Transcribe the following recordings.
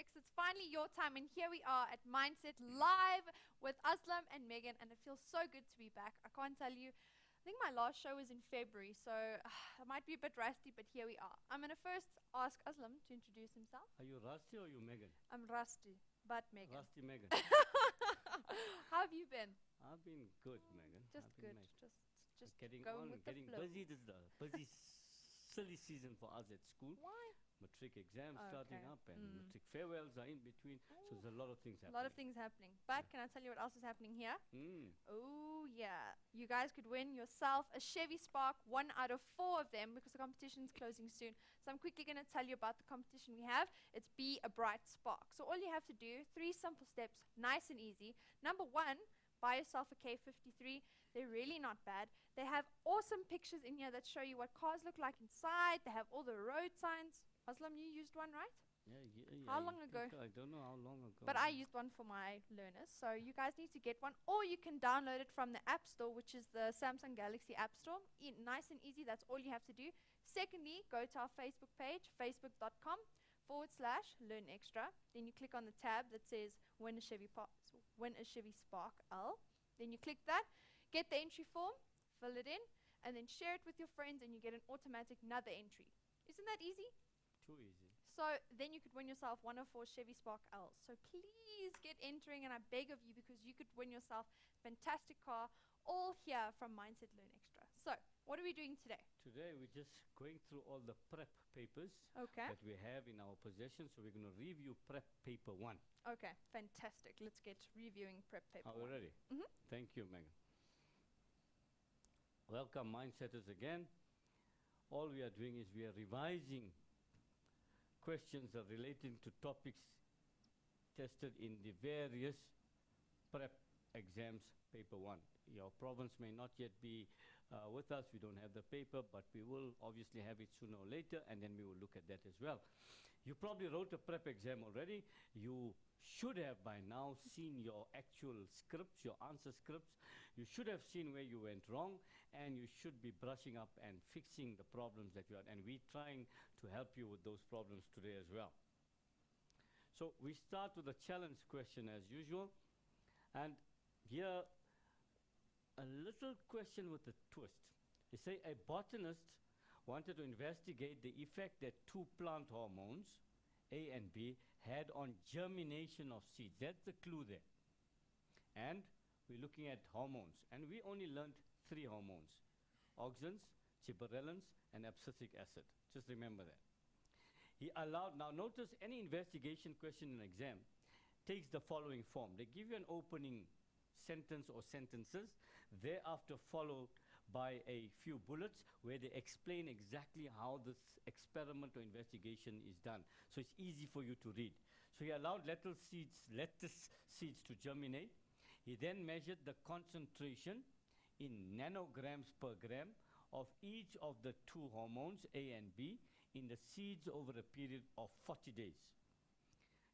tricks. It's finally your time, and here we are at Mindset Live with Aslam and Megan, and it feels so good to be back. I can't tell you. I think my last show was in February, so I might be a bit rusty, but here we are. I'm going to first ask Aslam to introduce himself. Are you Rusty or you Megan? I'm rusty, but Megan. Rusty Megan. How have you been? I've been good, Megan. Just I've been good. Just getting going on, with the getting flow. busy. This is the busy, silly season for us at school. Why? Matric exams starting Okay. up and matric farewells are in between. So there's a lot of things A happening. lot of things happening. But can I tell you what else is happening here? Oh, yeah. You guys could win yourself a Chevy Spark, 1 out of 4 of them, because the competition is closing soon. So I'm quickly going to tell you about the competition we have. It's Be a Bright Spark. So all you have to do, 3 simple steps, nice and easy. Number 1, buy yourself a K53. They're really not bad. They have awesome pictures in here that show you what cars look like inside. They have all the road signs. Aslam, you used one, right? Yeah. How long ago? I don't know how long ago. But I used one for my learners, so you guys need to get one, or you can download it from the App Store, which is the Samsung Galaxy App Store. Nice and easy, that's all you have to do. Secondly, go to our Facebook page, facebook.com/Learn Extra. Then you click on the tab that says Win a Chevy Spark L. Then you click that, get the entry form, fill it in, and then share it with your friends, and you get an automatic another entry. Isn't that easy? Too easy. So then you could win yourself 1 of 4 Chevy Spark L's. So please get entering, and I beg of you, because you could win yourself a fantastic car, all here from Mindset Learn Extra. So what are we doing today? Today we're just going through all the prep papers Okay. that we have in our possession. So we're going to review prep paper 1. Okay, fantastic. Let's get reviewing prep paper Are we 1. ready? Mhm. Thank you, Megan. Welcome, Mindsetters, again. All we are doing is we are revising questions that are relating to topics tested in the various prep exams, paper 1. Your province may not yet be with us. We don't have the paper, but we will obviously have it sooner or later, and then we will look at that as well. You probably wrote a prep exam already. You should have by now seen your actual scripts, your answer scripts. You should have seen where you went wrong, and you should be brushing up and fixing the problems that you had. And we're trying to help you with those problems today as well. So we start with a challenge question as usual. And here, a little question with a twist. You say a botanist wanted to investigate the effect that 2 plant hormones, A and B, had on germination of seeds. That's the clue there. And we're looking at hormones. And we only learned 3 hormones: auxins, gibberellins, and abscisic acid. Just remember that. He allowed, now notice any investigation question in exam takes the following form. They give you an opening sentence or sentences, thereafter followed by a few bullets where they explain exactly how this experiment or investigation is done. So it's easy for you to read. So he allowed lettuce seeds to germinate. He then measured the concentration in nanograms per gram of each of the 2 hormones, A and B, in the seeds over a period of 40 days.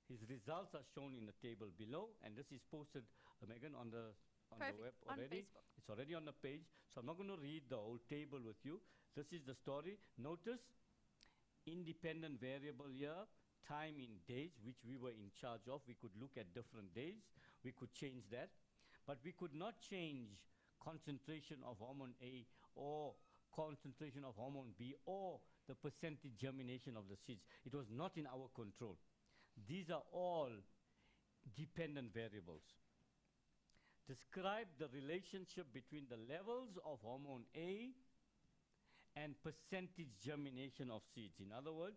His results are shown in the table below, and this is posted, Megan, on the web already. On Facebook. It's already on the page, so I'm not going to read the whole table with you. This is the story. Notice independent variable here, time in days, which we were in charge of. We could look at different days. We could change that. But we could not change concentration of hormone A or concentration of hormone B or the percentage germination of the seeds. It was not in our control. These are all dependent variables. Describe the relationship between the levels of hormone A and percentage germination of seeds. In other words,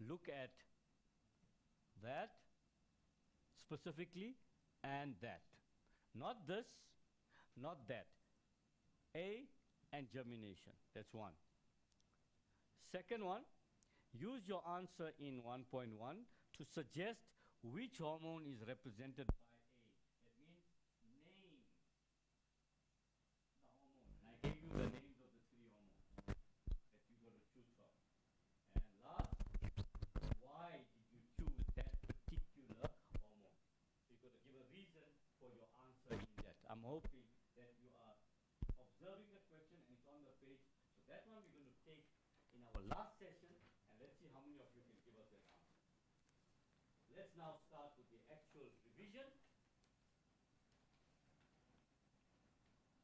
look at that specifically and that. Not this, not that. A and germination. That's 1. Second one, use your answer in 1.1 to suggest which hormone is represented by A. That means name the hormone. And I gave you the names of the 3 hormones that you got to choose from. And last, why did you choose that particular hormone? So you got to give a reason for your answer in that. I'm hoping that you are observing the question and it's on the page. So that one we're going to take in our last session, and let's see how many of you can give us that answer. let's now start with the actual revision.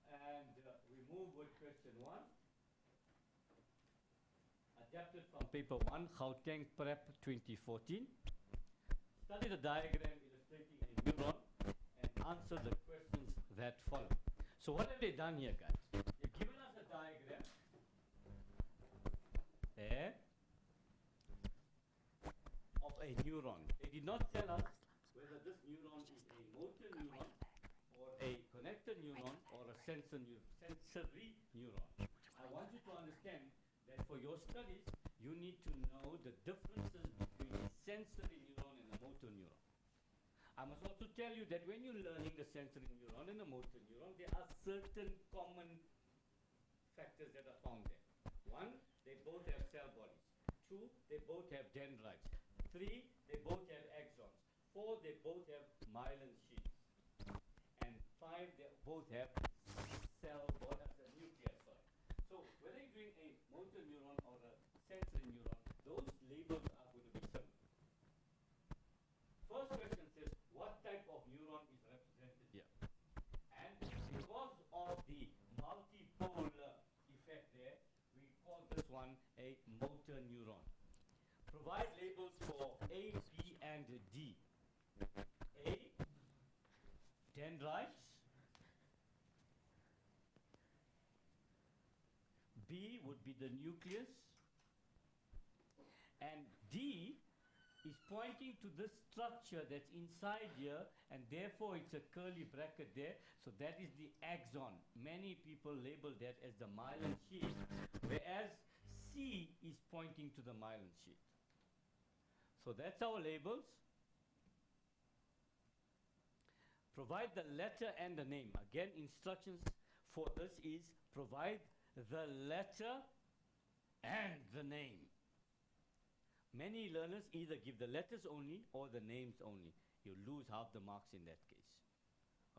And we move with question 1. Adapted from paper 1, Gauteng Prep 2014. Study the diagram illustrating a neuron and answer the questions that follow. So what have they done here, guys? They've given us a diagram there of a neuron. They did not tell us whether this neuron is a motor neuron or a connector neuron or a sensory neuron. I want you to understand that for your studies, you need to know the differences between a sensory neuron and a motor neuron. I must also tell you that when you're learning the sensory neuron and the motor neuron, there are certain common factors that are found there. 1, they both have cell bodies. 2, they both have dendrites. 3, they both have axons. 4, they both have myelin sheaths. And 5, they both have cell bodies, nucleus. So whether you're doing a motor neuron or a sensory neuron, those labels are going to be similar. First question says, what type of neuron is represented here? And because of the multipolar effect there, we call this one a motor neuron. Provide labels for A, B, and D. A, dendrites. B would be the nucleus, and D is pointing to this structure that's inside here, and therefore it's a curly bracket there, so that is the axon. Many people label that as the myelin sheath, whereas C is pointing to the myelin sheath. So that's our labels. Provide the letter and the name. Again, instructions for this is provide the letter and the name. Many learners either give the letters only or the names only. You lose half the marks in that case.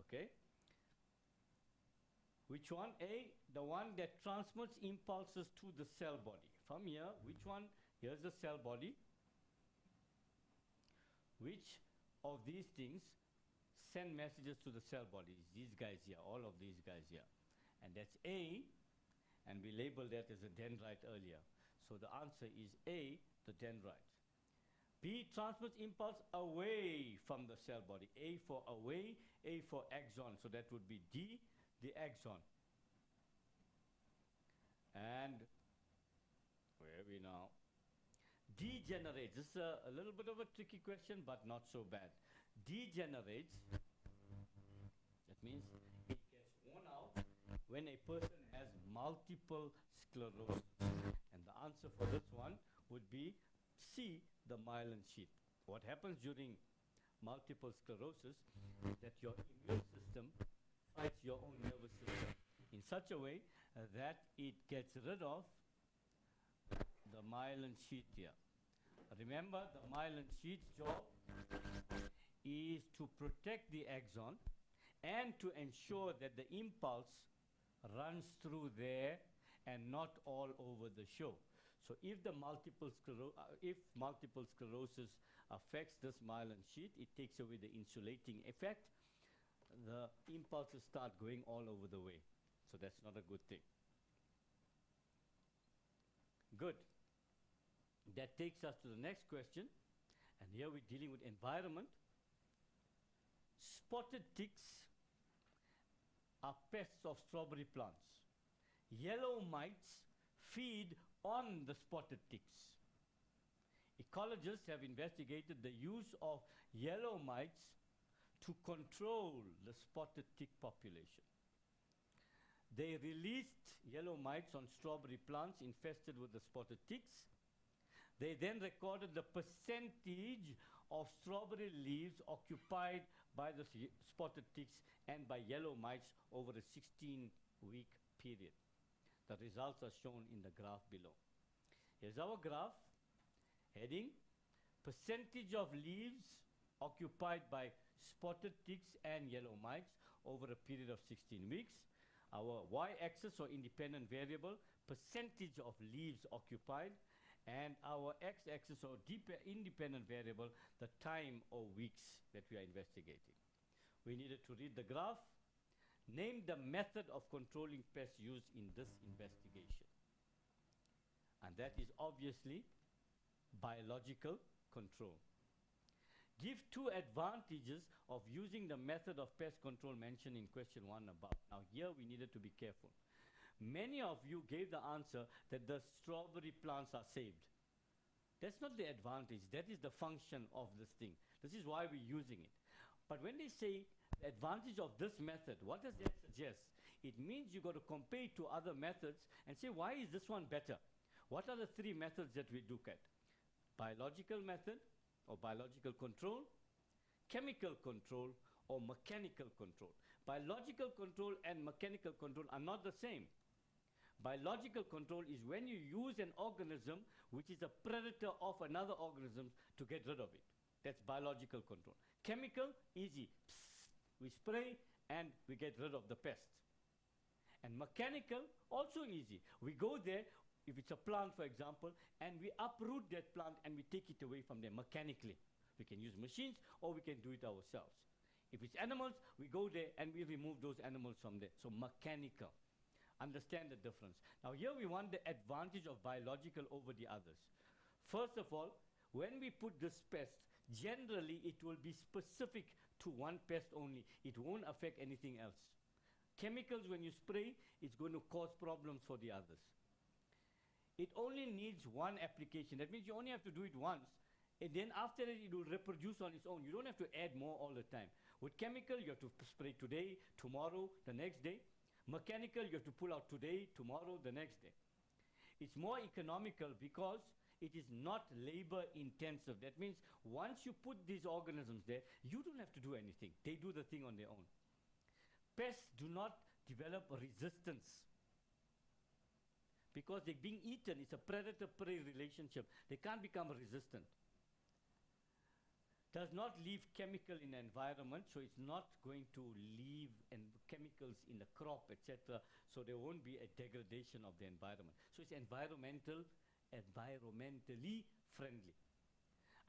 Okay? Which one? A, the one that transmits impulses to the cell body. From here, which one? Here's the cell body. Which of these things send messages to the cell body? These guys here, all of these guys here. And that's A. And we labeled that as a dendrite earlier. So the answer is A, the dendrite. B, transmits impulse away from the cell body. A for away, A for axon. So that would be D, the axon. And where are we now? Degenerates. This is a little bit of a tricky question, but not so bad. Degenerates, that means it gets worn out when a person has multiple sclerosis. And the answer for this one would be C, the myelin sheath. What happens during multiple sclerosis is that your immune system fights your own nervous system in such a way that it gets rid of the myelin sheath here. Remember, the myelin sheath's job is to protect the axon and to ensure that the impulse runs through there and not all over the show. So if the multiple sclerosis affects this myelin sheath, it takes away the insulating effect. The impulses start going all over the way. So that's not a good thing. Good. That takes us to the next question. And here we're dealing with environment. Spotted ticks are pests of strawberry plants. Yellow mites feed on the spotted ticks. Ecologists have investigated the use of yellow mites to control the spotted tick population. They released yellow mites on strawberry plants infested with the spotted ticks. They then recorded the percentage of strawberry leaves occupied by the spotted ticks and by yellow mites over a 16-week period. The results are shown in the graph below. Here's our graph. Heading, percentage of leaves occupied by spotted ticks and yellow mites over a period of 16 weeks. Our y-axis or independent variable, percentage of leaves occupied, and our x-axis or independent variable, the time or weeks that we are investigating. We needed to read the graph, name the method of controlling pests used in this investigation. And that is obviously biological control. Give 2 advantages of using the method of pest control mentioned in question 1 above. Now here we needed to be careful. Many of you gave the answer that the strawberry plants are saved. That's not the advantage, that is the function of this thing. This is why we're using it. But when they say advantage of this method, what does that suggest? It means you've got to compare it to other methods and say, why is this one better? What are the 3 methods that we look at? Biological method or biological control, chemical control, or mechanical control. Biological control and mechanical control are not the same. Biological control is when you use an organism which is a predator of another organism to get rid of it. That's biological control. Chemical, easy. Psst, we spray and we get rid of the pest. And mechanical, also easy. We go there, if it's a plant, for example, and we uproot that plant and we take it away from there mechanically. We can use machines or we can do it ourselves. If it's animals, we go there and we remove those animals from there. So mechanical. Understand the difference. Now here we want the advantage of biological over the others. First of all, when we put this pest, generally it will be specific to one pest only. It won't affect anything else. Chemicals, when you spray, it's going to cause problems for the others. It only needs one application. That means you only have to do it once, and then after that it will reproduce on its own. You don't have to add more all the time. With chemical, you have to spray today, tomorrow, the next day. Mechanical, you have to pull out today, tomorrow, the next day. It's more economical because it is not labor intensive. That means once you put these organisms there, you don't have to do anything. They do the thing on their own. Pests do not develop a resistance because they're being eaten. It's a predator-prey relationship. They can't become resistant. Does not leave chemical in the environment, so it's not going to leave chemicals in the crop, etc. So there won't be a degradation of the environment. So it's environmentally friendly.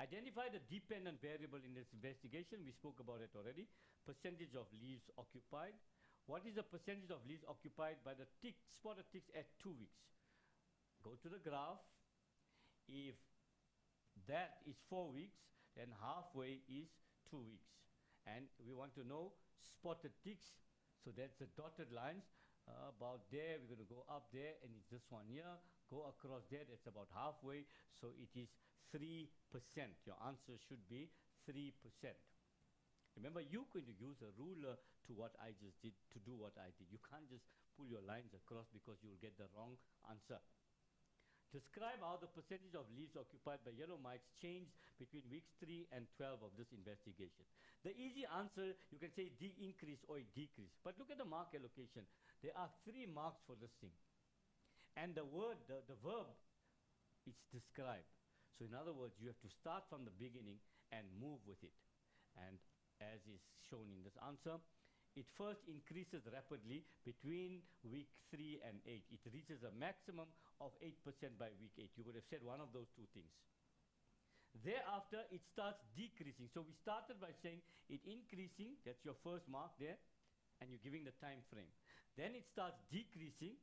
Identify the dependent variable in this investigation. We spoke about it already. Percentage of leaves occupied. What is the percentage of leaves occupied by the spotted ticks at 2 weeks? Go to the graph. If that is 4 weeks, then halfway is 2 weeks. And we want to know spotted ticks, so that's the dotted lines. About there, we're going to go up there, and it's this one here. Go across there, that's about halfway, so it is 3%. Your answer should be 3%. Remember, you're going to use a ruler to what I just did, to do what I did. You can't just pull your lines across because you'll get the wrong answer. Describe how the percentage of leaves occupied by yellow mites changed between weeks 3 and 12 of this investigation. The easy answer, you can say increase or decrease. But look at the mark allocation. There are 3 marks for this thing. And the word, the verb, it's described. So in other words, you have to start from the beginning and move with it. And as is shown in this answer, it first increases rapidly between week 3 and 8. It reaches a maximum of 8% by week 8. You would have said one of those 2 things. Thereafter, it starts decreasing. So we started by saying it increasing, that's your first mark there, and you're giving the time frame. Then it starts decreasing,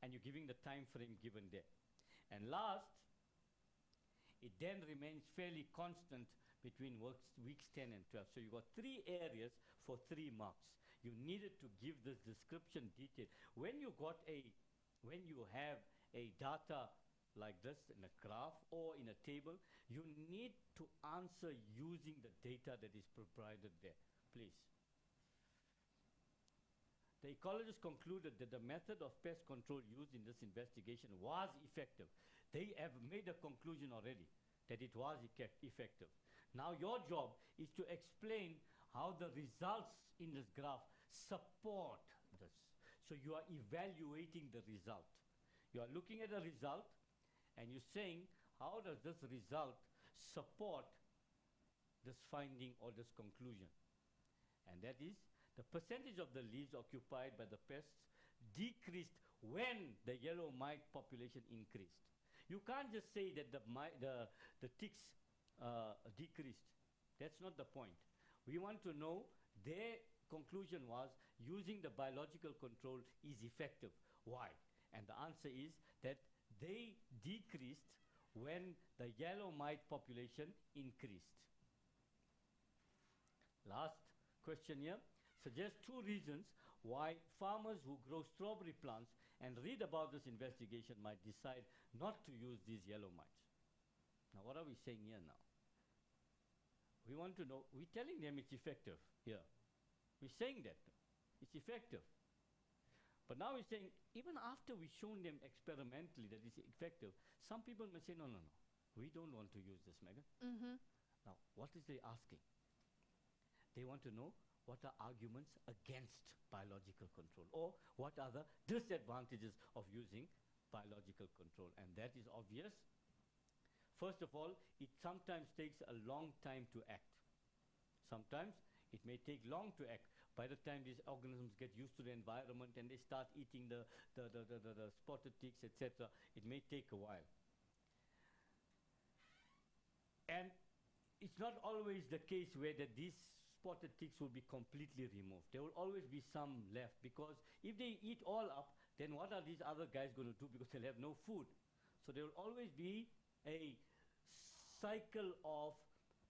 and you're giving the time frame given there. And last, it then remains fairly constant between weeks 10 and 12. So you got 3 areas for 3 marks. You needed to give this description detail. When you have a data like this in a graph or in a table, you need to answer using the data that is provided there. Please. The ecologists concluded that the method of pest control used in this investigation was effective. They have made a conclusion already that it was effective. Now your job is to explain how the results in this graph support this. So you are evaluating the result. You are looking at the result and you're saying, how does this result support this finding or this conclusion? And that is, the percentage of the leaves occupied by the pests decreased when the yellow mite population increased. You can't just say that the ticks decreased. That's not the point. We want to know, their conclusion was using the biological control is effective. Why? And the answer is that they decreased when the yellow mite population increased. Last question here. Suggest 2 reasons why farmers who grow strawberry plants and read about this investigation might decide not to use these yellow mites. Now, what are we saying here now? We want to know, we're telling them it's effective here. We're saying that it's effective. But now we're saying, even after we've shown them experimentally that it's effective, some people may say, no, no, no, we don't want to use this, Megan. Now, what is they asking? They want to know what are arguments against biological control, or what are the disadvantages of using biological control. And that is obvious. First of all, it sometimes takes a long time to act. Sometimes it may take long to act. By the time these organisms get used to the environment and they start eating the spotted ticks, etc., it may take a while. And it's not always the case where that these spotted ticks will be completely removed. There will always be some left, because if they eat all up, then what are these other guys going to do, because they'll have no food? So there will always be a cycle of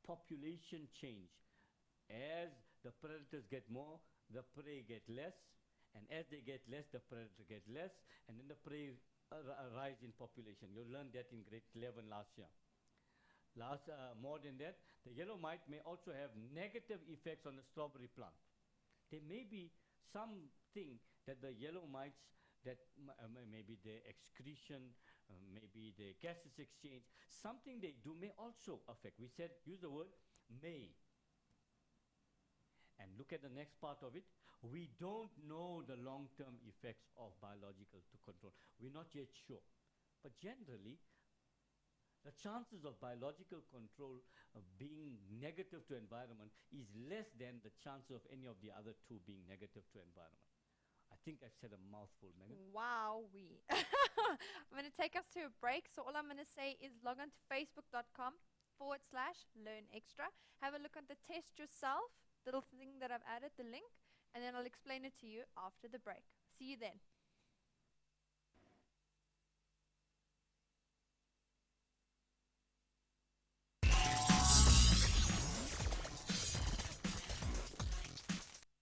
population change. As the predators get more, the prey get less, and as they get less, the predator get less, and then the prey rise in population. You learned that in grade 11 last year. More than that, the yellow mite may also have negative effects on the strawberry plant. There may be something that the yellow mites, that maybe their excretion, maybe their gases exchange, something they do may also affect. We said, use the word may. And look at the next part of it. We don't know the long-term effects of biological control. We're not yet sure. But generally, the chances of biological control being negative to environment is less than the chances of any of the other 2 being negative to environment. I think I've said a mouthful, Megan. Wowee. I'm going to take us to a break. So all I'm going to say is log on to facebook.com/learnextra. Have a look at the test yourself, little thing that I've added, the link, and then I'll explain it to you after the break. See you then.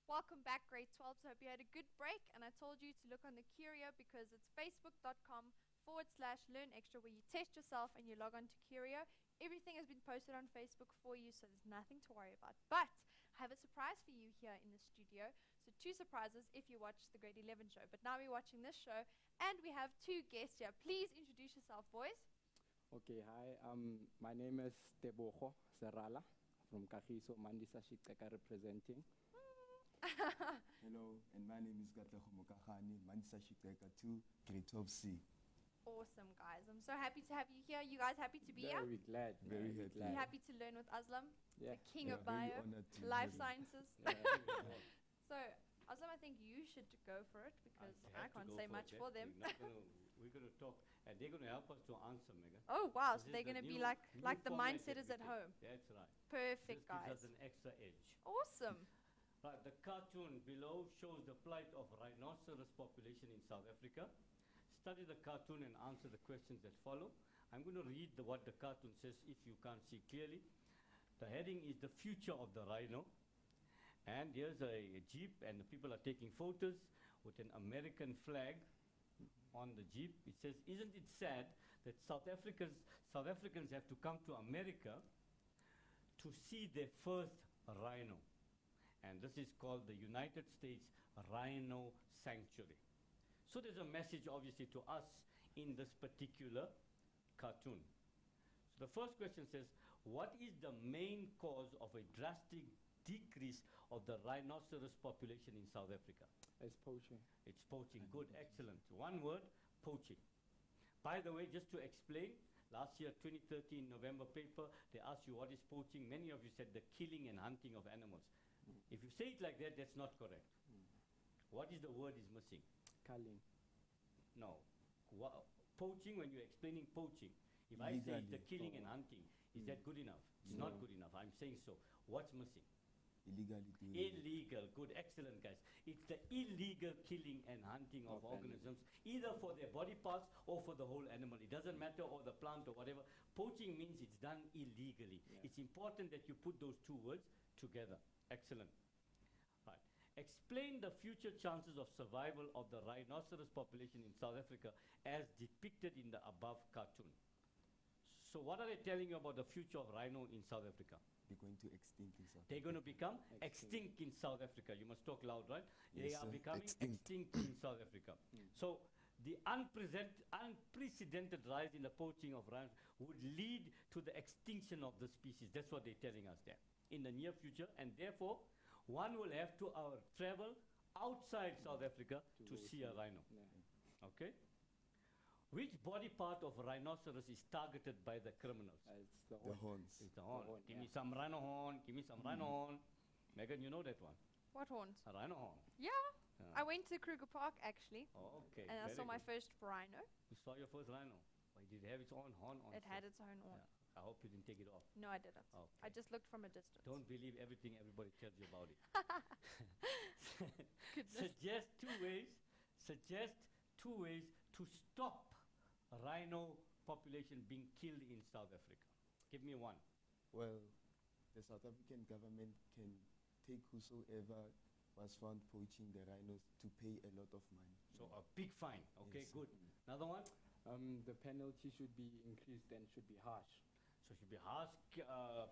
Welcome back, grade 12. So I hope you had a good break, and I told you to look on the Curio because it's facebook.com/learnextra, where you test yourself and you log on to Curio. Everything has been posted on Facebook for you, so there's nothing to worry about. But I have a surprise for you here in the studio. So 2 surprises if you watch the grade 11 show. But now we're watching this show, and we have 2 guests here. Please introduce yourself, boys. Okay, hi. My name is Tebogo Serrala from Kagiso Mandisa Shikeka representing. Hello, and my name is Katlego Mokagane, Mandisa Shikeka 2, grade 12C. Awesome, guys. I'm so happy to have you here. You guys happy to be here? Very glad. Very glad. You happy to learn with Aslam, Yeah. the king of Very bio, honored to life be here. sciences? Yeah. So, Aslam, I think you should go for it because I have to can't go say much it, for eh? them. We're going to talk, and they're going to help us to answer, Megan. Oh, wow. This So is they're the going to be new like the format mindsetters that at we home. take. That's right. Perfect, This gives guys. us an extra edge. Awesome. Right, the cartoon below shows the plight of rhinoceros population in South Africa. Study the cartoon and answer the questions that follow. I'm going to read what the cartoon says if you can't see clearly. The heading is the future of the rhino. And here's a jeep, and the people are taking photos with an American flag on the jeep. It says, isn't it sad that South Africans have to come to America to see their first rhino? And this is called the United States Rhino Sanctuary. So there's a message, obviously, to us in this particular cartoon. So the first question says, what is the main cause of a drastic decrease of the rhinoceros population in South Africa? It's poaching. It's poaching. Good, excellent. One word, poaching. By the way, just to explain, last year, 2013 November paper, they asked you what is poaching. Many of you said the killing and hunting of animals. If you say it like that, that's not correct. What is the word is missing? Culling. No. poaching, when you're explaining poaching, if I say it's the Illegally. killing and hunting, is that good enough? It's not good enough. I'm saying so. What's missing? Illegally doing it. Illegal. Good, excellent, guys. It's the illegal killing and hunting of Of organisms, either for their body parts or for the whole animal. It doesn't matter, or the plant or whatever. Poaching means it's done illegally. Yeah. It's important that you put those two words together. Excellent. Right. Explain the future chances of survival of the rhinoceros population in South Africa as depicted in the above cartoon. So what are they telling you about the future of rhino in South Africa? They're going to extinct in South They're going to become Extinct. extinct in South Africa. You must talk loud, right? They Yes, are sir. becoming Extinct. extinct in South Africa. So the unprecedented rise in the poaching of rhinos would lead to the extinction of the species. That's what they're telling us there in the near future. And therefore, one will have to travel outside South Africa to go see a rhino. Yeah. Okay? Which body part of rhinoceros is targeted by the criminals? It's the The horn. horns. It's the horn. horn, Give me yeah. some rhino horn. Give me some rhino horn. Megan, you know that one? What horns? A rhino horn. Yeah. Yeah. I went to Kruger Park actually, Okay. and I very saw my good. first rhino. You saw your first rhino. Why did it have its own horn on? It had its own horn. Yeah. I hope you didn't take it off. No, I didn't. Okay. I just looked from a distance. Don't believe everything everybody tells you about it. Goodness. Suggest two ways to stop rhino population being killed in South Africa. Give me one. Well, the South African government can take whosoever was found poaching the rhinos to pay a lot of money. So a big fine. Okay, Yes. good. Another one. The penalty should be increased and should be harsh. So it should be harsh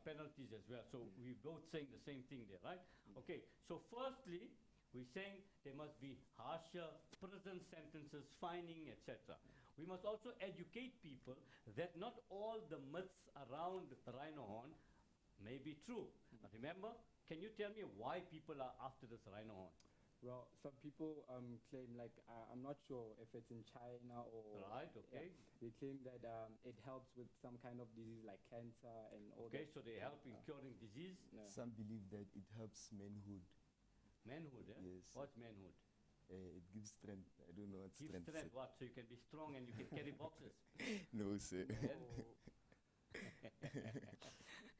penalties as well. So we're both saying the same thing there, right? Okay. So firstly, we're saying there must be harsher prison sentences, fining, etc. We must also educate people that not all the myths around the rhino horn may be true. Now remember, can you tell me why people are after this rhino horn? Well, some people claim, like, I'm not sure if it's in China or... Right, okay. They claim that it helps with some kind of disease like cancer and all Okay, that. so they help in curing disease. Yeah. Some believe that it helps manhood. Manhood, eh? Yes. What's manhood? It gives strength. I don't know what Give strength. strength, is. what? So you can be strong and you can carry boxes. No, sir.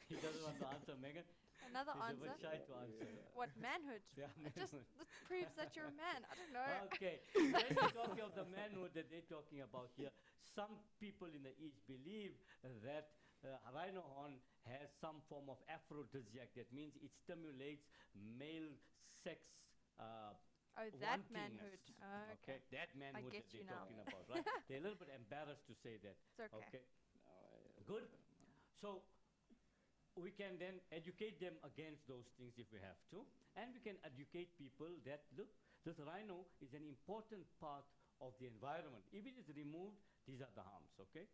He doesn't want to answer, Megan. Another He's a answer. bit shy to answer. What, manhood? Yeah, It just manhood. this proves that you're a man. I don't know. Okay, when you're talking of the manhood that they're talking about here, some people in the East believe that rhino horn has some form of aphrodisiac. That means it stimulates male sex. Oh, that wantingness. manhood. Oh, okay. That manhood get that you they're now. talking about, right? They're a little bit embarrassed to say that. It's okay. Good. So we can then educate them against those things if we have to, and we can educate people that look, this rhino is an important part of the environment. If it is removed, these are the harms. Okay.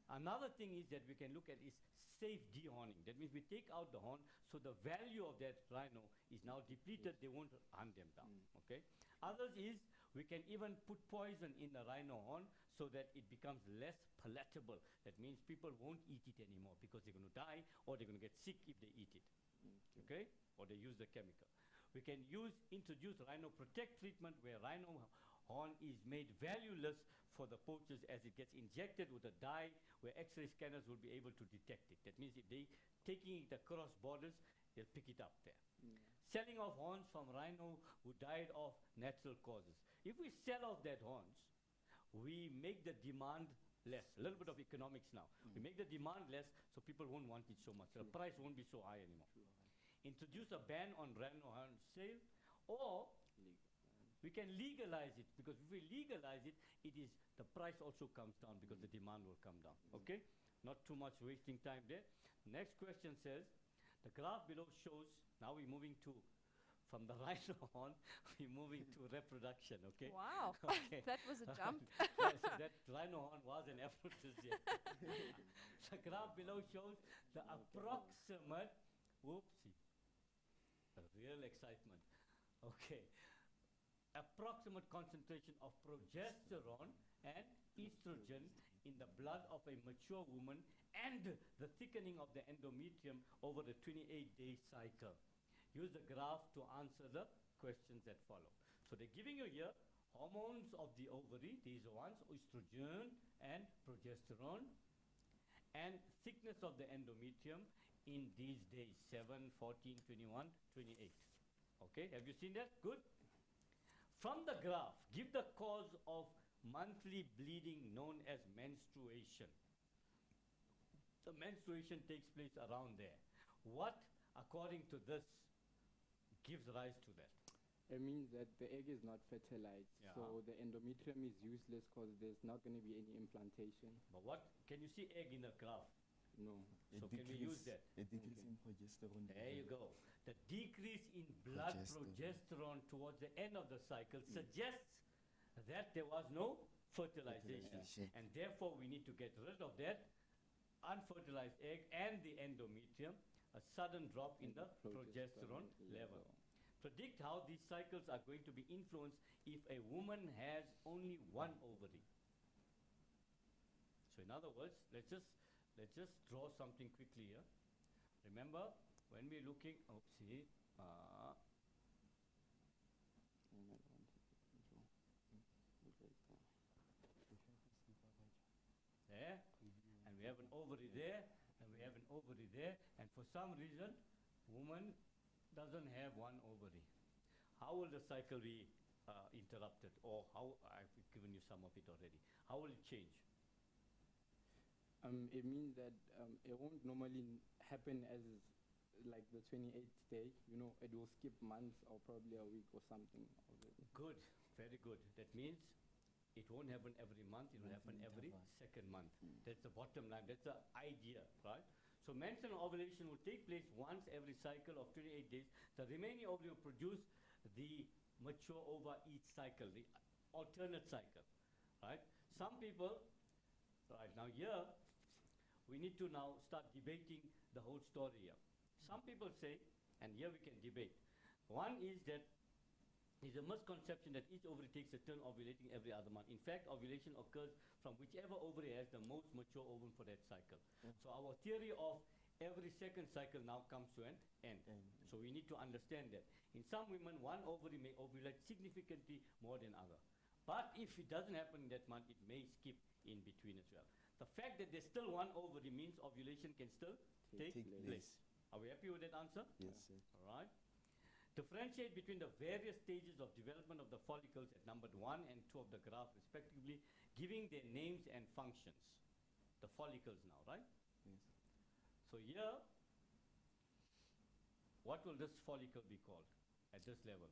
Another thing is that we can look at is safe dehorning. That means we take out the horn, so the value of that rhino is now depleted. They won't hunt them down. Okay. Others is we can even put poison in the rhino horn so that it becomes less palatable. That means people won't eat it anymore because they're going to die or they're going to get sick if they eat it. Okay? Or they use the chemical. We can introduce rhino protect treatment where rhino horn is made valueless for the poachers as it gets injected with a dye where X-ray scanners will be able to detect it. That means if they taking it across borders, they'll pick it up there. Selling off horns from rhino who died of natural causes. If we sell off that horns, we make the demand less. A little bit of economics now. We make the demand less so people won't want it so much. The price won't be so high anymore. Introduce a ban on rhino horn sale, or we can legalize it, because if we legalize it, the price also comes down because the demand will come down. Okay? Not too much wasting time there. Next question says, the graph below shows, now we're moving to, from the rhino horn, we're moving to reproduction, okay? Wow. Okay. That was a jump. Yeah, so that rhino horn was an aphrodisiac. The graph below shows the approximate, whoopsie, a real excitement. Okay. Approximate concentration of progesterone and estrogen in the blood of a mature woman and the thickening of the endometrium over the 28-day cycle. Use the graph to answer the questions that follow. So they're giving you here hormones of the ovary, these are ones, estrogen and progesterone, and thickness of the endometrium in these days, 7, 14, 21, 28. Okay, have you seen that? Good. From the graph, give the cause of monthly bleeding known as menstruation. The menstruation takes place around there. What, according to this, gives rise to that? It means that the egg is not fertilized, Yeah. so the endometrium is useless because there's not going to be any implantation. But what, can you see egg in the graph? No. So can we use that? A decrease Okay. in progesterone. There you go. The decrease in blood progesterone towards the end of the cycle suggests that there was no fertilization. And therefore, we need to get rid of that unfertilized egg and the endometrium, a sudden drop in the progesterone level. Predict how these cycles are going to be influenced if a woman has only one ovary. So in other words, let's just draw something quickly here. Remember, when we're looking, oopsie, there, and we have an ovary there, and we have an ovary there, and for some reason, woman doesn't have one ovary. How will the cycle be interrupted, or how, I've given you some of it already, how will it change? It means that it won't normally happen as like the 28th day. You know, it will skip months or probably a week or something already. Good, very good. That means it won't happen every month, it will happen every second month. That's the bottom line, that's the idea, right? So menstrual ovulation will take place once every cycle of 28 days. The remaining ovary will produce the mature ova each cycle, the alternate cycle, right? Some people, right now here, we need to now start debating the whole story here. Some people say, and here we can debate, one is that there's a misconception that each ovary takes a turn ovulating every other month. In fact, ovulation occurs from whichever ovary has the most mature ovum for that cycle. So our theory of every second cycle now comes to an end. So we need to understand that. In some women, one ovary may ovulate significantly more than other. But if it doesn't happen in that month, it may skip in between as well. The fact that there's still one ovary means ovulation can still take place. Are we happy with that answer? Yes, sir. All right. Differentiate between the various stages of development of the follicles at numbered 1 and 2 of the graph respectively, giving their names and functions. The follicles now, right? Yes. So here, what will this follicle be called at this level?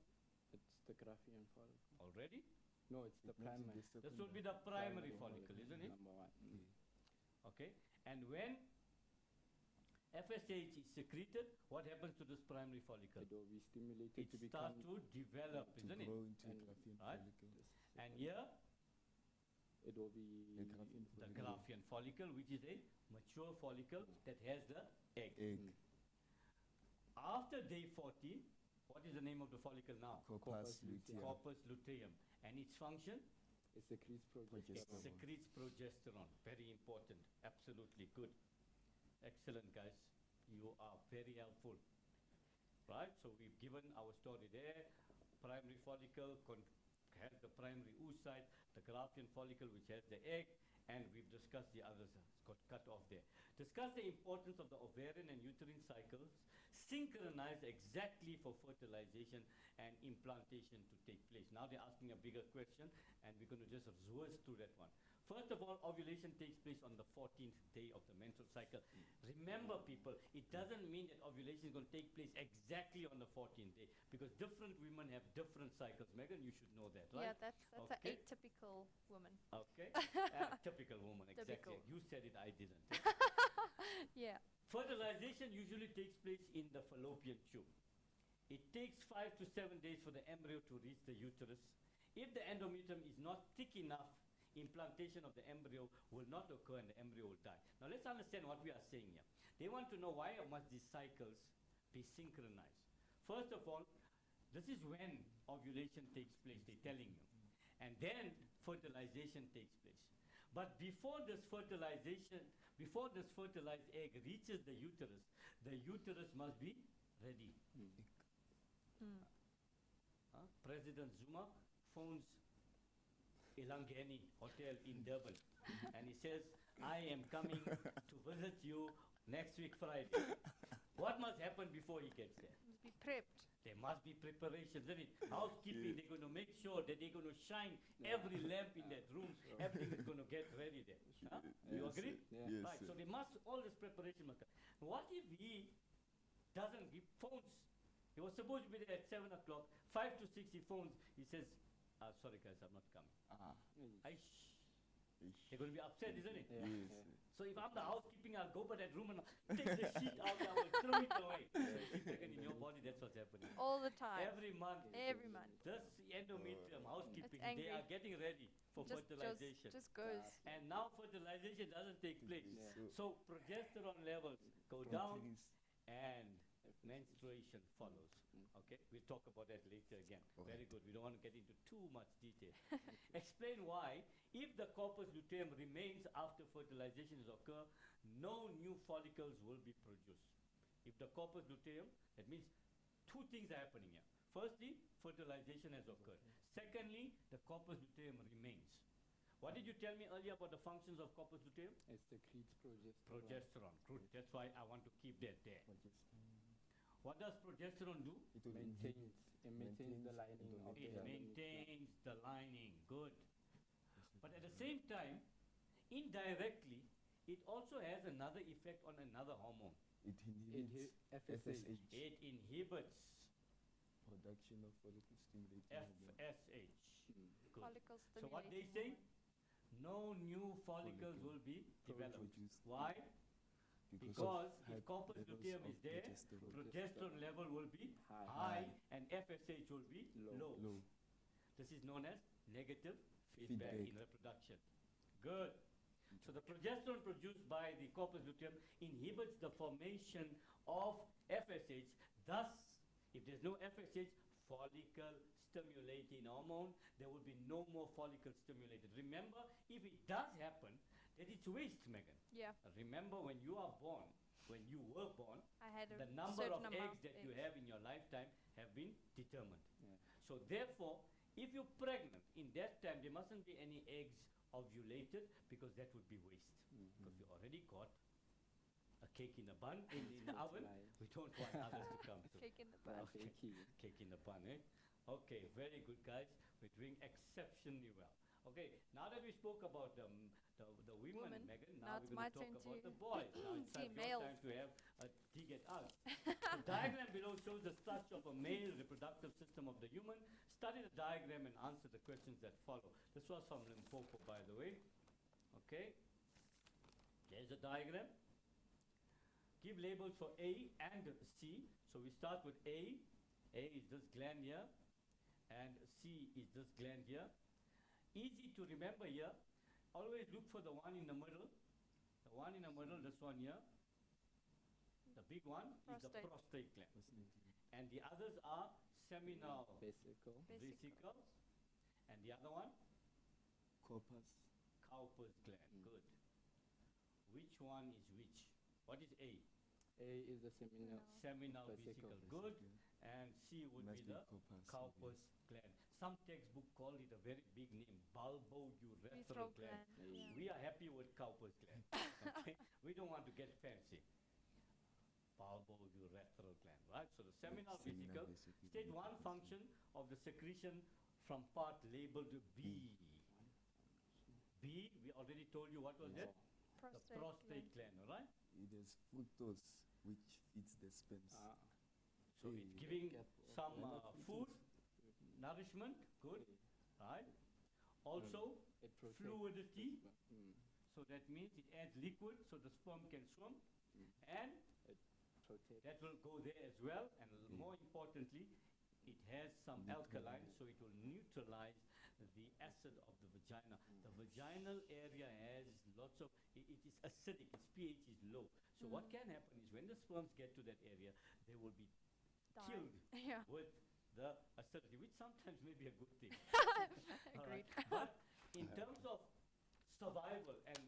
It's the Graphian follicle. Already? No, it's the primary. This will be the primary follicle, isn't it? Number one. Okay. And when FSH is secreted, what happens to this primary follicle? It will be stimulated It to become starts to develop, To isn't it? grow into a And- Graphian right? follicle. And here, it will be A Graphian the follicle. Graphian follicle, which is a mature follicle that has the egg. Egg. After day 40, what is the name of the follicle now? Corpus luteum. luteum. Corpus luteum. And its function? it secretes It progesterone. secretes progesterone. Very important. Absolutely good. Excellent, guys. You are very helpful. Right? So we've given our story there. Primary follicle has the primary oocyte, the Graphian follicle which has the egg, and we've discussed the others. It's got cut off there. Discuss the importance of the ovarian and uterine cycles, synchronized exactly for fertilization and implantation to take place. Now they're asking a bigger question, and we're going to just whiz through that one. First of all, ovulation takes place on the 14th day of the menstrual cycle. Remember, people, it doesn't mean that ovulation is going to take place exactly on the 14th day, because different women have different cycles. Megan, you should know that, right? Yeah, that's Okay. an atypical woman. Okay. Typical woman, exactly. Typical. You said it, I didn't. Yeah. Fertilization usually takes place in the fallopian tube. It takes 5 to 7 days for the embryo to reach the uterus. If the endometrium is not thick enough, implantation of the embryo will not occur and the embryo will die. Now let's understand what we are saying here. They want to know why must these cycles be synchronized. First of all, this is when ovulation takes place, they're telling you. And then fertilization takes place. But before this fertilized egg reaches the uterus must be ready. Mm. President Zuma phones Ilangeni Hotel in Durban. And he says, I am coming to visit you next week Friday. What must happen before he gets there? Must be prepped. There must be preparations, isn't it? Housekeeping, they're going to make sure that they're going to shine every lamp in that room. Everything is going to get ready there. Huh? You agree? Yeah. Yes, Right, sir. so they must, all this preparation must come. What if he doesn't, he phones, he was supposed to be there at 7 o'clock, 5 to 6 he phones, he says, sorry guys, I'm not coming. Aish. They're going to be upset, isn't it? Yeah. Yes. Yeah. So if I'm the housekeeping, I'll go by that room and I'll take the sheet out, I will throw it away. It's taken in your body, that's what's happening. All the time. Every month, Every month. this endometrium, housekeeping, It's they are angry. getting ready for fertilization. Just goes. And now fertilization doesn't take place. Yeah. So progesterone levels go down Increase. and menstruation follows. Okay, we'll talk about that later again. Very good. We don't want to get into too much detail. Explain why, if the corpus luteum remains after fertilization is occur, no new follicles will be produced. If the corpus luteum, that means two things are happening here. Firstly, fertilization has occurred. Secondly, the corpus luteum remains. What did you tell me earlier about the functions of corpus luteum? It secretes progesterone. Progesterone. Good. That's why I want to keep that there. What does progesterone do? It will Maintains the lining of It the maintains the lining. Good. But at the same time, indirectly, it also has another effect on another hormone. It inhibits FSH. It inhibits production of follicle stimulating hormone. FSH. Good. Follicle So what they stimulating say? No new follicles will be developed. Produced. Why? Because Because of if high corpus levels luteum of is there, progesterone. progesterone level will be High. high and FSH will be low. Low. This is known as negative feedback Feedback. in reproduction. Good. So the progesterone produced by the corpus luteum inhibits the formation of FSH. Thus, if there's no FSH, follicle stimulating hormone, there will be no more follicle stimulated. Remember, if it does happen, that it's waste, Megan. Yeah. Remember, when you are born, when you were born, I had a the number certain of amount eggs that you eggs. have in your lifetime have been determined. Yeah. So therefore, if you're pregnant, in that time there mustn't be any eggs ovulated because that would be waste. Because you already got a cake in the bun in the oven. Right. We don't want others to come through. Cake in the bun. Okay. Cake in the bun, eh? Okay, very good guys. We're doing exceptionally well. Okay, now that we spoke about the women, Women. Megan, Now now it's we're my going to talk turn about to the boys. Now it's see time, your males. time to have a dig at us. The diagram below shows the structure of a male reproductive system of the human. Study the diagram and answer the questions that follow. This was from Limpopo, by the way. Okay, there's a diagram. Give labels for A and C. So we start with A. A is this gland here, and C is this gland here. Easy to remember here. Always look for the one in the middle. The one in the middle, this one here. The big one is the Prostate. prostate gland. And the others are seminal Vesicle. vesicle. And the other one? Corpus. Cowper's gland. Good. Which one is which? What is A? A is the seminal. Seminal Vesicle. vesicle. Good. And C would Must be the corpus. Cowper's gland. Some textbook call it a very big name, bulbourethral Urethral gland. gland. Yeah. We are happy with Cowper's gland. Okay? We don't want to get fancy. Bulbourethral gland, right? So the seminal vesicle. State one function of the secretion from part labeled B. B, we already told you what was it? The prostate gland, all right? It is fructose, which feeds the sperms. So it's giving some food, nourishment, good, right? Also, It protects. fluidity, Mm. so that means it adds liquid so the sperm can swim, and Protect. that will go there as well, and more importantly, it has some alkaline, so it will neutralize the acid of the vagina. The vaginal area has lots of, it is acidic, its pH is low. So what can happen is when the sperms get to that area, they will be killed Yeah. with the acidity, which sometimes may be a good thing. All right? Agreed. But in terms of survival and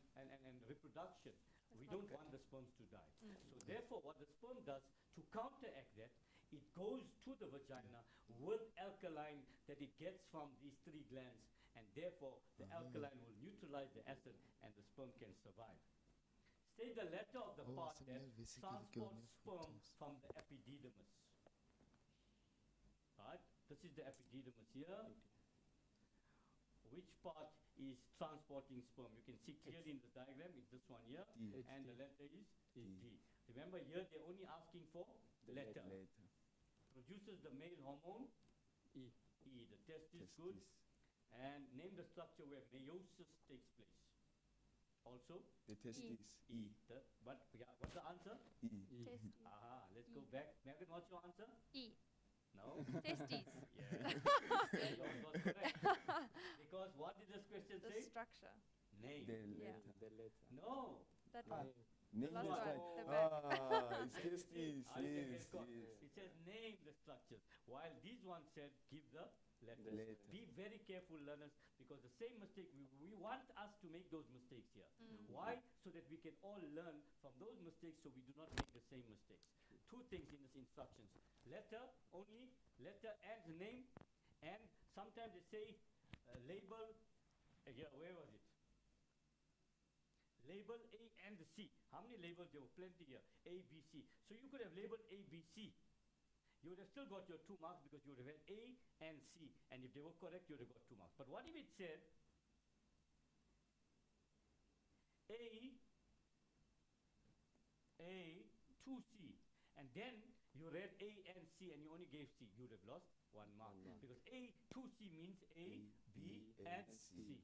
reproduction, we not don't good. want the sperms to die. So therefore, what the sperm does to counteract that, it goes to the vagina with alkaline that it gets from these three glands, and therefore the alkaline will neutralize the acid and the sperm can survive. Say the letter of the Oh, part so that male vesicle transports going sperm fructose. from the epididymis. Right? This is the epididymis here. Which part is transporting sperm? You can see clearly in the diagram, it's this one here, D. and the letter is D. Remember here they're only asking for the letter. Produces the male hormone, E. E. The testis, good. And name the structure where meiosis takes place. Also, The testes. E. What's the answer? E. Testes. Aha, let's go E. back. Megan, what's your answer? E. No? Testes. Yeah. Yours was correct. Because what did this question The say? structure. Name. The Yeah. letter. The letter. No. That Ah, one. Name last the one, structure. the back. It's testes. Ah, yes, Yes, yes, God. yes. It says name the structures, while these ones said give the letters. The letter. Be very careful, learners, because the same mistake, we want us to make those mistakes here. Mm. Why? So that we can all learn from those mistakes so we do not make the same mistakes. Two things in this instructions. Letter only, letter and name, and sometimes they say label, here, where was it? Label A and C. How many labels? There were plenty here. A, B, C. So you could have labeled A, B, C. You would have still got your 2 marks because you would have had A and C. And if they were correct, you would have got 2 marks. But what if it said A, 2C, and then you read A and C and you only gave C, you would have lost 1 mark. Because A, 2C means A, B, and C.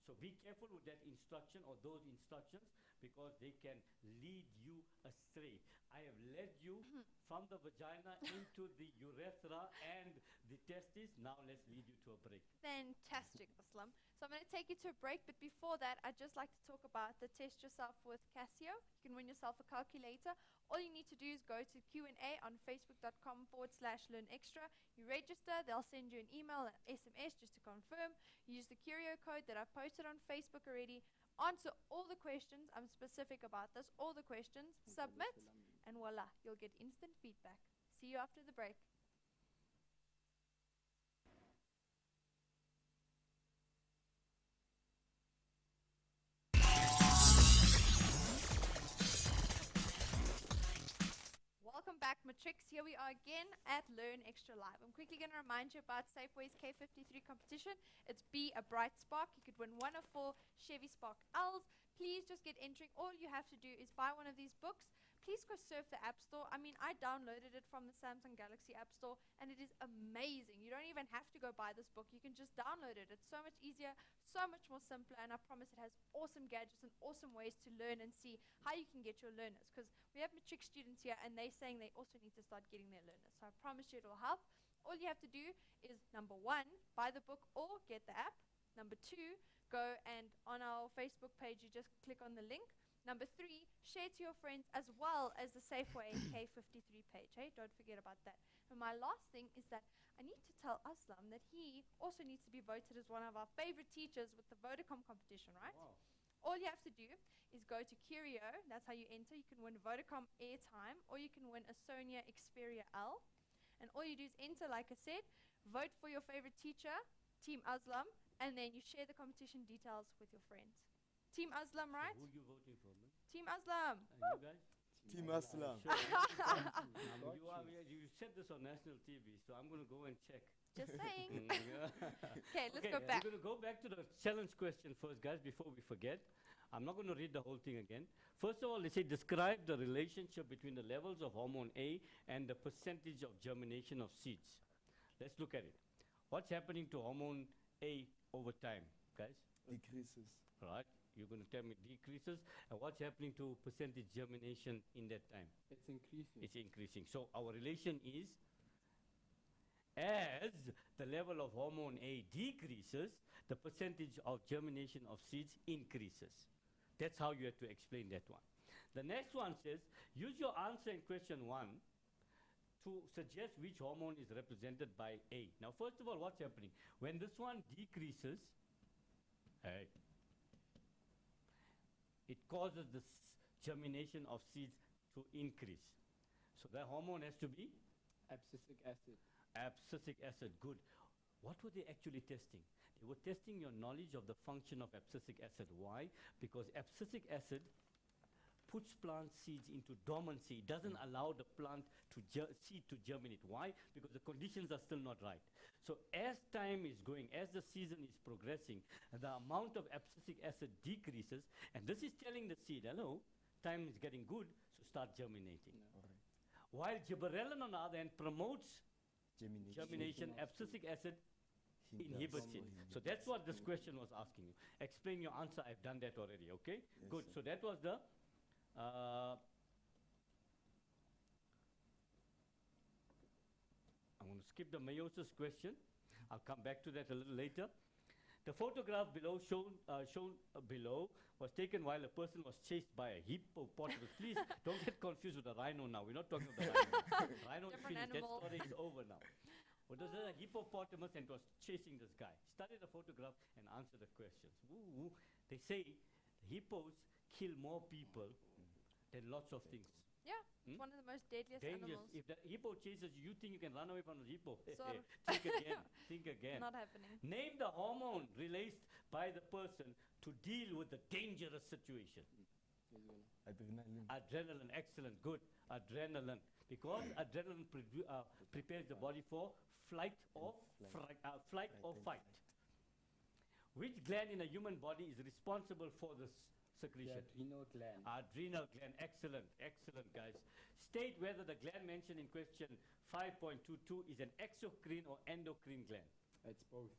So be careful with that instruction or those instructions because they can lead you astray. I have led you from the vagina into the urethra and the testes. Now let's lead you to a break. Fantastic, Aslam. So I'm going to take you to a break, but before that, I'd just like to talk about the Test Yourself with Casio. You can win yourself a calculator. All you need to do is go to Q&A on facebook.com/learnextra. You register, they'll send you an email, an SMS just to confirm. You use the curio code that I've posted on Facebook already. Answer all the questions. I'm specific about this. All the questions. Submit, and voila, you'll get instant feedback. See you after the break. Welcome back, Matrix. Here we are again at Learn Extra Live. I'm quickly going to remind you about Safeway's K53 competition. It's Be a Bright Spark. You could win 1 of 4 Chevy Spark L's. Please just get entering. All you have to do is buy one of these books. Please go surf the App Store. I mean, I downloaded it from the Samsung Galaxy App Store, and it is amazing. You don't even have to go buy this book. You can just download it. It's so much easier, so much more simpler, and I promise it has awesome gadgets and awesome ways to learn and see how you can get your learners. Because we have matric students here, and they're saying they also need to start getting their learners. So I promise you it will help. All you have to do is, number 1, buy the book or get the app. Number 2, go and on our Facebook page, you just click on the link. Number 3, share to your friends as well as the Safeway K53 page. Hey, don't forget about that. And my last thing is that I need to tell Aslam that he also needs to be voted as one of our favorite teachers with the Vodacom competition, right? Wow. All you have to do is go to Curio. That's how you enter. You can win Vodacom airtime, or you can win a Sonia Xperia L. And all you do is enter, like I said, vote for your favorite teacher, Team Aslam, and then you share the competition details with your friends. Team Aslam, right? Who are you voting for, man? Team Aslam. And you guys? Team Aslam. Sure. You said this on national TV, so I'm going to go and check. Just saying. Yeah. Okay, let's Okay, go back. We're going to go back to the challenge question first, guys, before we forget. I'm not going to read the whole thing again. First of all, they say describe the relationship between the levels of hormone A and the percentage of germination of seeds. Let's look at it. What's happening to hormone A over time, guys? Decreases. Right? You're going to tell me decreases. And what's happening to percentage germination in that time? It's increasing. It's increasing. So our relation is as the level of hormone A decreases, the percentage of germination of seeds increases. That's how you have to explain that one. The next one says, use your answer in question 1 to suggest which hormone is represented by A. Now, first of all, what's happening? When this one decreases, hey, it causes the germination of seeds to increase. So the hormone has to be Abscisic acid. abscisic acid. Good. What were they actually testing? They were testing your knowledge of the function of abscisic acid. Why? Because abscisic acid puts plant seeds into dormancy. It doesn't allow the plant to seed to germinate. Why? Because the conditions are still not right. So as time is going, as the season is progressing, the amount of abscisic acid decreases, and this is telling the seed, hello, time is getting good, so start germinating. All right. While gibberellin, on the other hand, promotes Germination. germination, abscisic acid Hinders inhibits it. or So that's what this question was asking you. Explain your answer. I've done that already, okay? Yes, Good. sir. So that was the I'm going to skip the meiosis question. I'll come back to that a little later. The photograph below shown below was taken while a person was chased by a hippopotamus. Please don't get confused with the rhino now. We're not talking about the rhino. Rhino is Different finished. That animal. story is over now. But there's a hippopotamus and was chasing this guy. Study the photograph and answer the questions. Ooh, they say hippos kill more people than lots of things. Yeah, Hmm? it's one of the most deadliest Dangerous. animals. If the hippo chases you, think you can run away from the hippo? Sort of. Think again. Think again. Not happening. Name the hormone released by the person to deal with the dangerous situation. Adrenaline. Adrenaline, excellent, good. Adrenaline. Because adrenaline prepares the body for flight or Flight or and fight. Which gland in a human body is responsible for this The secretion? adrenal gland. Adrenal gland, excellent, excellent, guys. State whether the gland mentioned in question 5.22 is an exocrine or endocrine gland. It's both.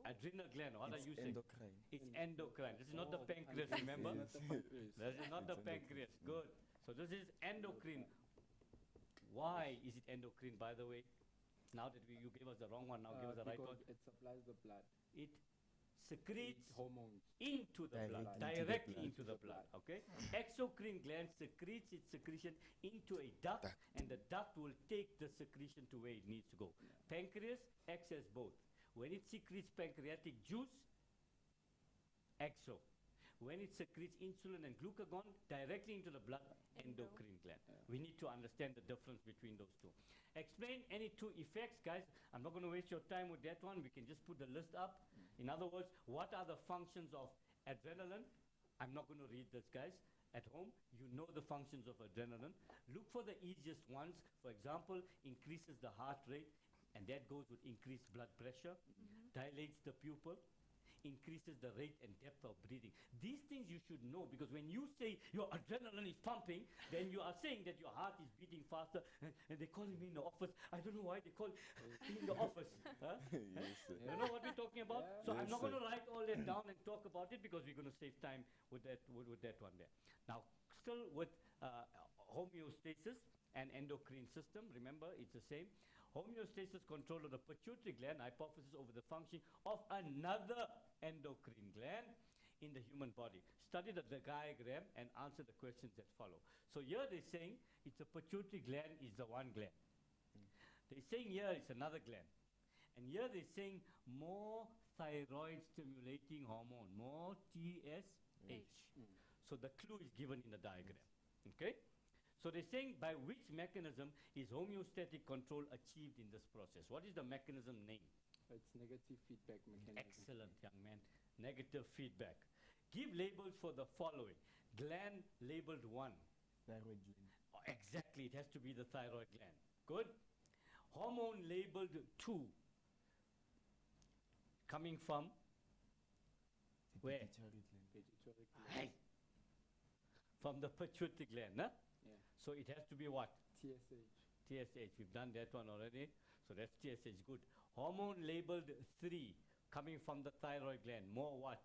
Adrenal gland, what are It's you saying? endocrine. It's endocrine. This is not the Oh, pancreas, pancreas, remember? not the pancreas. This is not the It's pancreas. endocrine. Good. So this is endocrine. Why is it endocrine, by the way? Now that you gave us the wrong one, now give us the right one. Because it supplies the blood. It secretes Hormones. into the blood, Directly directly into the into the blood, blood. okay? Exocrine gland secretes its secretion into a duct, and the duct will take the secretion to where it needs to go. Pancreas acts as both. When it secretes pancreatic juice, exo. When it secretes insulin and glucagon directly into the blood, endocrine gland. Yeah. We need to understand the difference between those two. Explain any two effects, guys. I'm not going to waste your time with that one. We can just put the list up. In other words, what are the functions of adrenaline? I'm not going to read this, guys. At home, you know the functions of adrenaline. Look for the easiest ones. For example, increases the heart rate, and that goes with increased blood pressure, dilates the pupil, increases the rate and depth of breathing. These things you should know, because when you say your adrenaline is pumping, then you are saying that your heart is beating faster, and they're calling me in the office. I don't know why they call me in the office. Huh? Yes, sir. You know what we're talking about? Yeah. So I'm Yes, not going to sir. write all that down and talk about it, because we're going to save time with that one there. Now, still with homeostasis and endocrine system, remember it's the same. Homeostasis control of the pituitary gland, hypothesis over the function of another endocrine gland in the human body. Study the diagram and answer the questions that follow. So here they're saying it's a pituitary gland is the one gland. They're saying here it's another gland. And here they're saying more thyroid stimulating hormone, more TSH. So the clue is given in the diagram. Okay? So they're saying by which mechanism is homeostatic control achieved in this process? What is the mechanism name? It's negative feedback mechanism. Excellent, young man. Negative feedback. Give labels for the following. Gland labeled 1. Thyroid gland. Oh, exactly, it has to be the thyroid gland. Good. Hormone labeled 2. Coming from The Where? pituitary gland. Pituitary Hey. gland. From the pituitary gland, huh? Yeah. So it has to be what? TSH. TSH. We've done that one already. So that's TSH. Good. Hormone labeled 3. Coming from the thyroid gland. More what?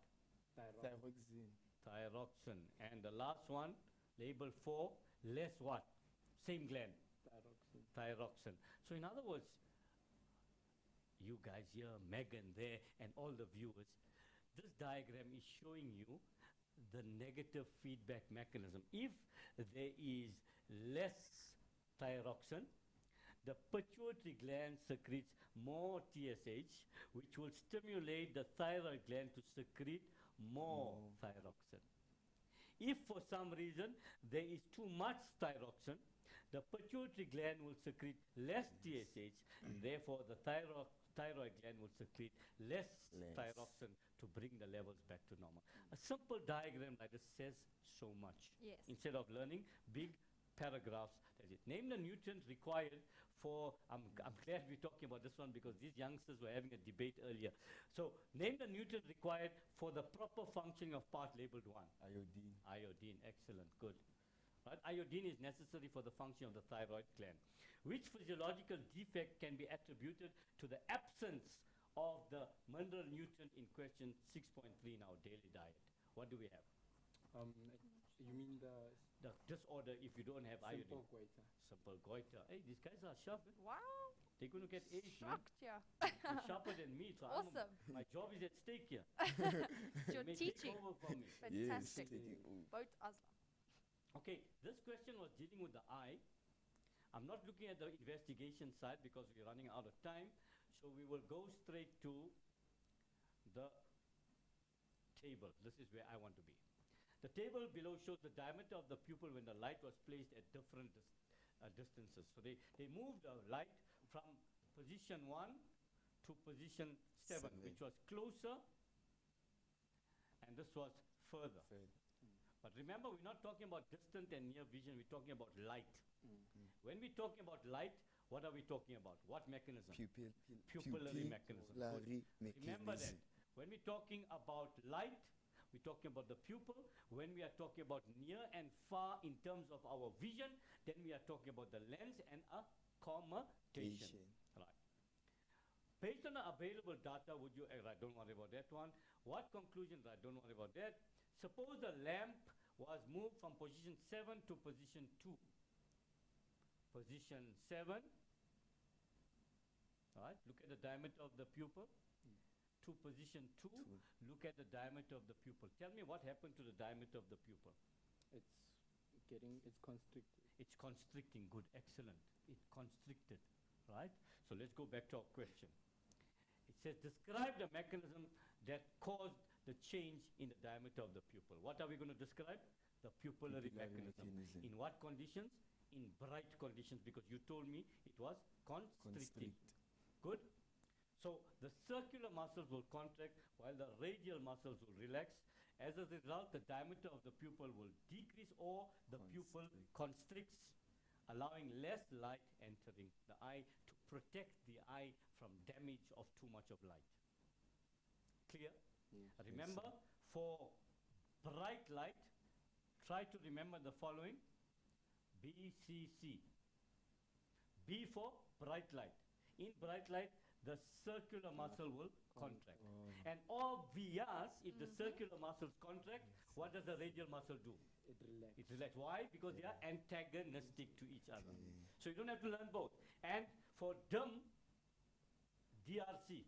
Thyroid. Thyroxine. Thyroxine. And the last one, labeled 4. Less what? Same gland. Thyroxine. Thyroxine. So in other words, you guys here, Megan there, and all the viewers, this diagram is showing you the negative feedback mechanism. If there is less thyroxine, the pituitary gland secretes more TSH, which will stimulate the thyroid gland to secrete more thyroxine. If for some reason there is too much thyroxine, the pituitary gland will secrete less TSH, therefore the thyroid gland will secrete less thyroxine to bring the levels back to normal. A simple diagram like this says so much. Yes. Instead of learning big paragraphs, that's it. Name the nutrients required for, I'm glad we're talking about this one because these youngsters were having a debate earlier. So, name the nutrient required for the proper functioning of part labeled 1. Iodine. Iodine, excellent, good. Right? Iodine is necessary for the function of the thyroid gland. Which physiological defect can be attributed to the absence of the mineral nutrient in question 6.3 in our daily diet? What do we have? You mean the disorder if you don't have iodine? simple goiter? Simple goiter. Hey, these guys are sharp. Eh? Wow. They're going to get A's, man. Shocked, yeah. They're sharper than me. So Awesome. my job is at stake here. You're May teaching. take over from me. Fantastic. Taking Boat Aslam. Okay, this question was dealing with the eye. I'm not looking at the investigation side because we're running out of time. So we will go straight to the table. This is where I want to be. The table below shows the diameter of the pupil when the light was placed at different distances. So they moved the light from position 1 to position 7, which was closer, and this was further. But remember, we're not talking about distant and near vision, we're talking about light. When we're talking about light, what are we talking about? What mechanism? Pupillary mechanism. Pupillary Remember that. mechanism. When we're talking about light, we're talking about the pupil. When we are talking about near and far in terms of our vision, then we are talking about the lens and accommodation. Right. Based on the available data, would you, right, don't worry about that one. What conclusions, right, don't worry about that. Suppose the lamp was moved from position 7 to position 2. Position 7, right, look at the diameter of the pupil. To position 2, look at the diameter of the pupil. Tell me what happened to the diameter of the pupil. It's constricted. It's constricting, good, excellent. It constricted, right? So let's go back to our question. It says, describe the mechanism that caused the change in the diameter of the pupil. What are we going to describe? The pupillary mechanism. In what conditions? In bright conditions, because you told me it was constricting. Good? So the circular muscles will contract while the radial muscles will relax. As a result, the diameter of the pupil will decrease or the pupil constricts, allowing less light entering the eye to protect the eye from damage of too much of light. Clear? Remember, for bright light, try to remember the following. BCC. B for bright light. In bright light, the circular muscle will contract. And obvious, if the circular muscles contract, what does the radial muscle do? It relaxes. It relaxes. Why? Because they are antagonistic to each other. So you don't have to learn both. And for dim, DRC.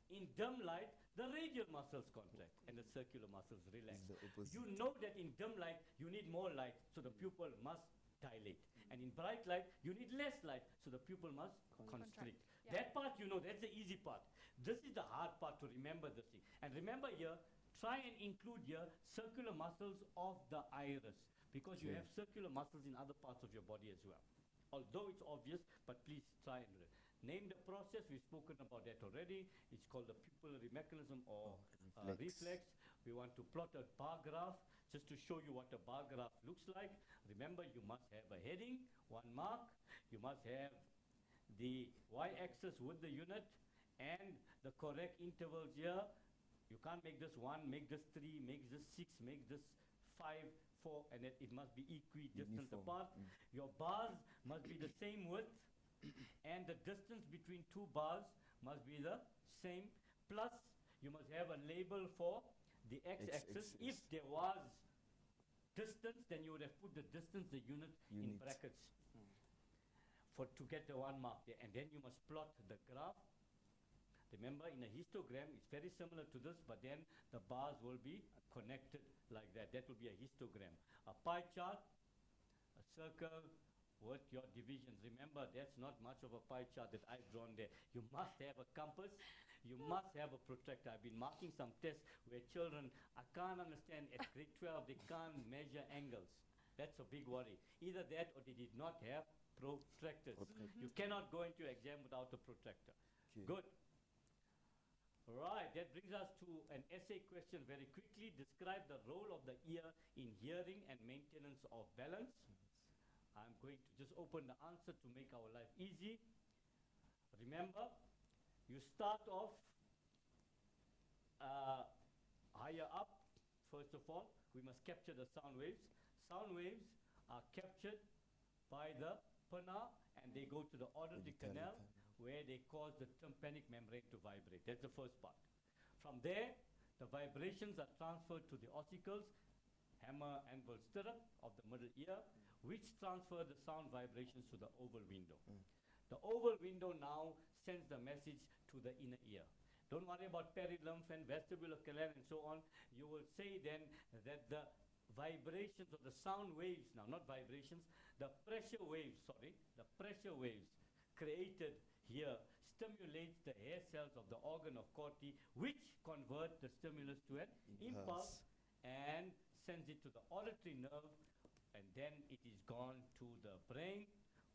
In dim light, the radial muscles contract and the circular muscles relax. You know that in dim light, you need more light, so the pupil must dilate. And in bright light, you need less light, so the pupil must constrict. Yeah. That part you know, that's the easy part. This is the hard part to remember this thing. And remember here, try and include here circular muscles of the iris, because you have circular muscles in other parts of your body as well. Although it's obvious, but please try and name the process. We've spoken about that already. It's called the pupillary mechanism or reflex. We want to plot a bar graph just to show you what a bar graph looks like. Remember, you must have a heading, 1 mark. You must have the y-axis with the unit and the correct intervals here. You can't make this 1, make this 3, make this 6, make this 5, 4, and it must be equidistant apart. Your bars must be the same width, and the distance between 2 bars must be the same. Plus, you must have a label for the x-axis. If there was distance, then you would have put the distance, the unit. In brackets. To get the 1 mark there, and then you must plot the graph. Remember, in a histogram, it's very similar to this, but then the bars will be connected like that. That will be a histogram. A pie chart, a circle with your divisions. Remember, that's not much of a pie chart that I've drawn there. You must have a compass. You must have a protractor. I've been marking some tests where children, I can't understand, at grade 12, they can't measure angles. That's a big worry. Either that or they did not have protractors. Protractors. You cannot go into exam without a protractor. Okay. Good. Right, that brings us to an essay question very quickly. Describe the role of the ear in hearing and maintenance of balance. I'm going to just open the answer to make our life easy. Remember, you start off higher up. First of all, we must capture the sound waves. Sound waves are captured by the pinna and they go to the auditory canal, where they cause the tympanic membrane to vibrate. That's the first part. From there, the vibrations are transferred to the ossicles, hammer, anvil, stirrup of the middle ear, which transfer the sound vibrations to the oval window. The oval window now sends the message to the inner ear. Don't worry about perilymph and vestibular canal and so on. You will say then that the vibrations of the sound waves, now not vibrations, the pressure waves created here stimulates the hair cells of the organ of Corti, which convert the stimulus to an impulse and sends it to the auditory nerve, and then it is gone to the brain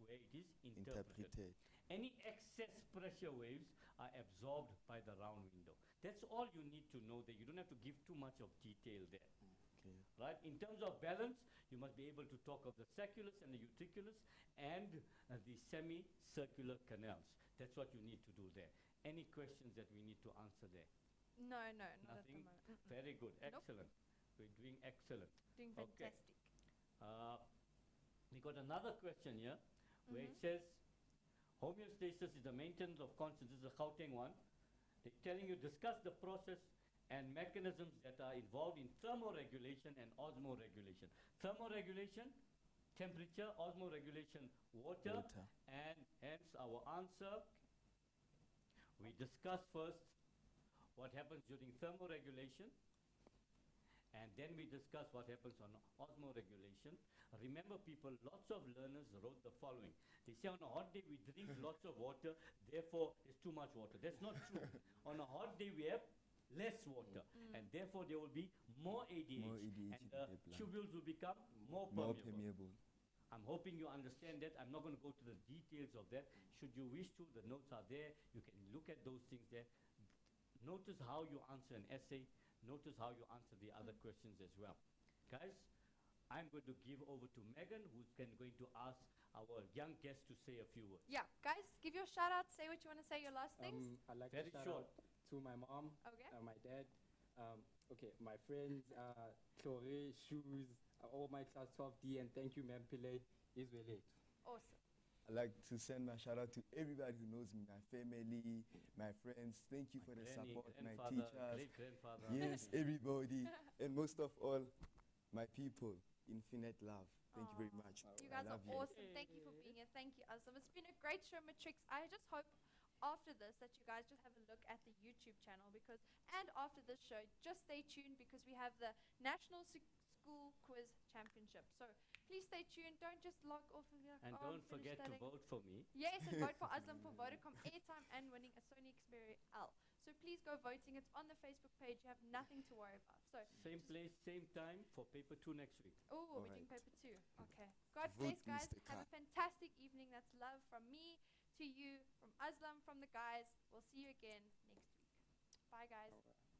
where it is interpreted. Any excess pressure waves are absorbed by the round window. That's all you need to know there. You don't have to give too much of detail there. Okay. Right? In terms of balance, you must be able to talk of the sacculus and the utriculus and the semicircular canals. That's what you need to do there. Any questions that we need to answer there? No, not at the Nothing? moment. Very good. Nope. Excellent. We're doing excellent. Doing Okay. fantastic. We got another question here where it says homeostasis is the maintenance of consciousness. This is a Gauteng one. They're telling you discuss the process and mechanisms that are involved in thermoregulation and osmoregulation. Thermoregulation, temperature; osmoregulation, water. And hence our answer, we discuss first what happens during thermoregulation, and then we discuss what happens on osmoregulation. Remember people, lots of learners wrote the following. They say on a hot day we drink lots of water, therefore there's too much water. That's not true. On a hot day we have less water, and therefore there will be more ADH, More ADH and in the the blood. tubules will become more More permeable. permeable. I'm hoping you understand that. I'm not going to go to the details of that. Should you wish to, the notes are there. You can look at those things there. Notice how you answer an essay. Notice how you answer the other questions as well. Guys, I'm going to give over to Megan, who's going to ask our young guest to say a few words. Yeah, guys, give your shout out. Say what you want to say, your last things. I'd like Very to shout short. out to my mom, Okay. my dad, okay, my friends, Chloe, Shoes, all my class 12D, and thank you, Ma'am Pillay, is really. Awesome. I'd like to send my shout out to everybody who knows me, my family, my friends. Thank you for the Granny, support, my grandfather, teachers. great-grandfather. Yes, everybody. And most of all, my people. Infinite love. Thank you very Aw. much. You I guys are love you. awesome. Thank you for being here. Thank you, Aslam. It's been a great show, Matrix. I just hope after this that you guys just have a look at the YouTube channel, because, and after this show, just stay tuned because we have the National School Quiz Championship. So please stay tuned. Don't just log off of your And oh, don't I'm forget to finished vote for me. Yes, and vote for Aslam for Vodacom airtime and winning a Sony Xperia L. So please go voting. It's on the Facebook page. You have nothing to worry about. So Same place, same time for paper 2 next week. oh, we're doing Alright. paper 2. Okay. God Vote bless, guys. Mr. Have a Khan. fantastic evening. That's love from me to you, from Aslam, from the guys. We'll see you again next week. Bye, guys. Alright.